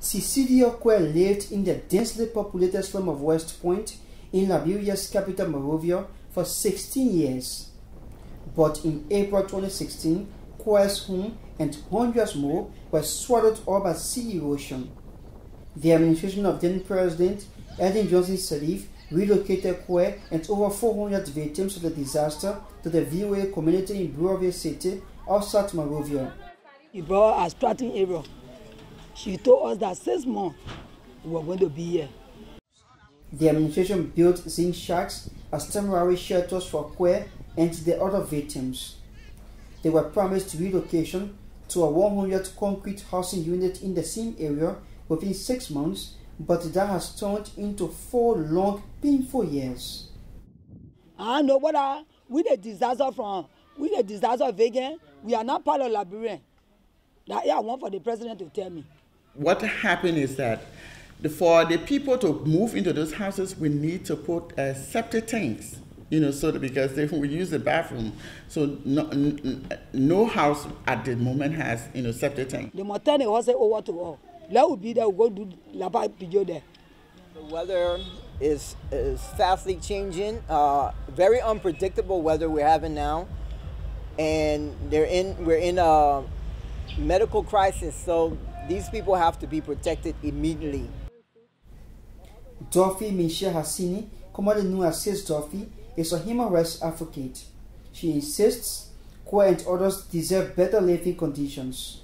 Cecilia Quay lived in the densely populated slum of WestPoint in Liberia's capital Monrovia for 16 years. But in April 2016, Quay's home and hundreds more were swallowed up by sea erosion. The administration of then President Johnson Sirleaf relocated Quay and over 400 victims of the disaster to the VOA community in Brewerville City outside Monrovia. He brought a starting area. She told us that 6 months we were going to be here. The administration built zinc shacks as temporary shelters for Quay and the other victims. They were promised relocation to a 100 concrete housing unit in the same area within 6 months, but that has turned into 4 long, painful years. I know what with the disaster vegan, we are not part of Liberia. That I want for the president to tell me. What happened is that for the people to move into those houses, we need to put septic tanks, so that because they will use the bathroom. So no house at the moment has, septic tank. The maternity was over to all. Let would be there. We'll go do laba pijo there. The weather is fastly changing. Very unpredictable weather we're having now, and we're in a medical crisis. So these people have to be protected immediately. Dorothy Michelle Hassini, commonly known as Sis Dorothy, is a human rights advocate. She insists Quay and others deserve better living conditions.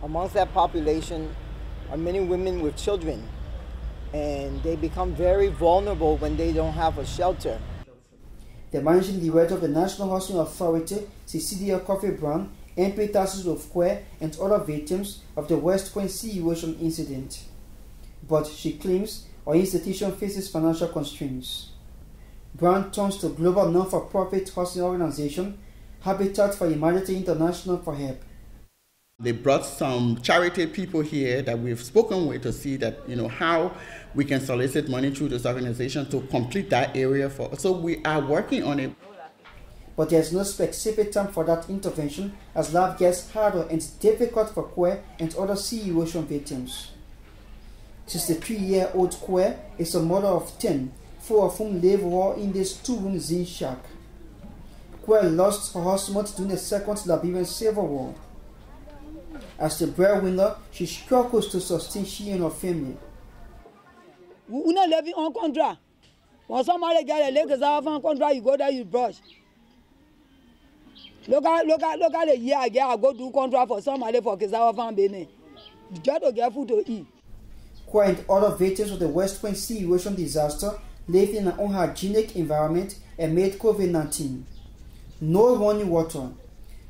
Amongst that population are many women with children, and they become very vulnerable when they don't have a shelter. The managing director of the National Housing Authority, Cecilia Brown, empathizes with Quay and other victims of the WestPoint sea erosion incident. But she claims our institution faces financial constraints. Brown turns to global non-for-profit housing organization Habitat for Humanity International for help. They brought some charity people here that we've spoken with to see that, how we can solicit money through this organization to complete that area so we are working on it. But there's no specific time for that intervention as life gets harder and difficult for Quay and other sea erosion victims. 63-year-old Quay is a mother of 10, 4 of whom live all in this 2-room zinc shack. Quay lost her husband during the Second Liberian Civil War. As the breadwinner, she struggles to sustain she and her family. We're not living on contract. When somebody get a leg on contract, you go there, you brush. Look at the year I go do contract for somebody for Kizawa Farm Bene. Just to get food to eat. Quay and other victims of the WestPoint sea erosion disaster lived in an unhygienic environment amid COVID-19. No running water.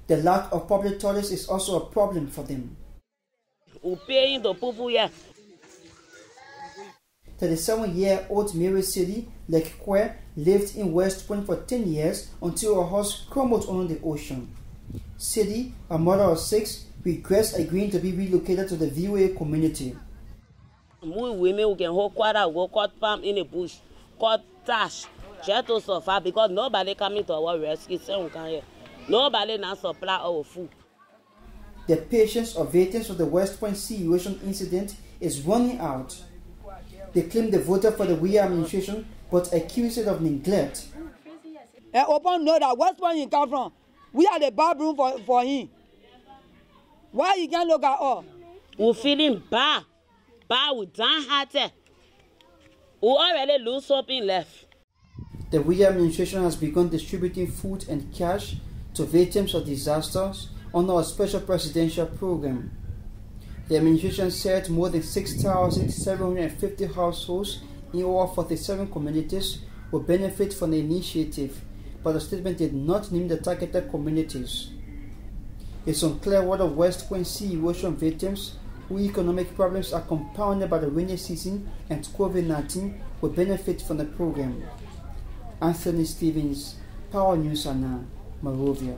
The lack of public toilets is also a problem for them. 37-year-old Mary City, like Quay, lived in WestPoint for 10 years until her house crumbled under the ocean. City, a mother of 6, regrets agreeing to be relocated to the VOA community. We women who can hold quarter, go cut palm in the bush, cut trash, try to survive because nobody coming to our rescue. Nobody now supply our food. The patience of victims of the WestPoint sea erosion incident is running out. They claim they voted for the Weah administration but accuse it of neglect. And open know that WestPoint he come from. We are the bathroom for him. Why you can't look at us? We're feeling bad. We downhearted. We already lose something left. The Weah administration has begun distributing food and cash to victims of disasters under a special presidential program. The administration said more than 6,750 households in over 47 communities will benefit from the initiative, but the statement did not name the targeted communities. It's unclear whether WestPoint sea erosion victims whose economic problems are compounded by the rainy season and COVID-19 will benefit from the program. Anthony Stephens, Power News, Monrovia.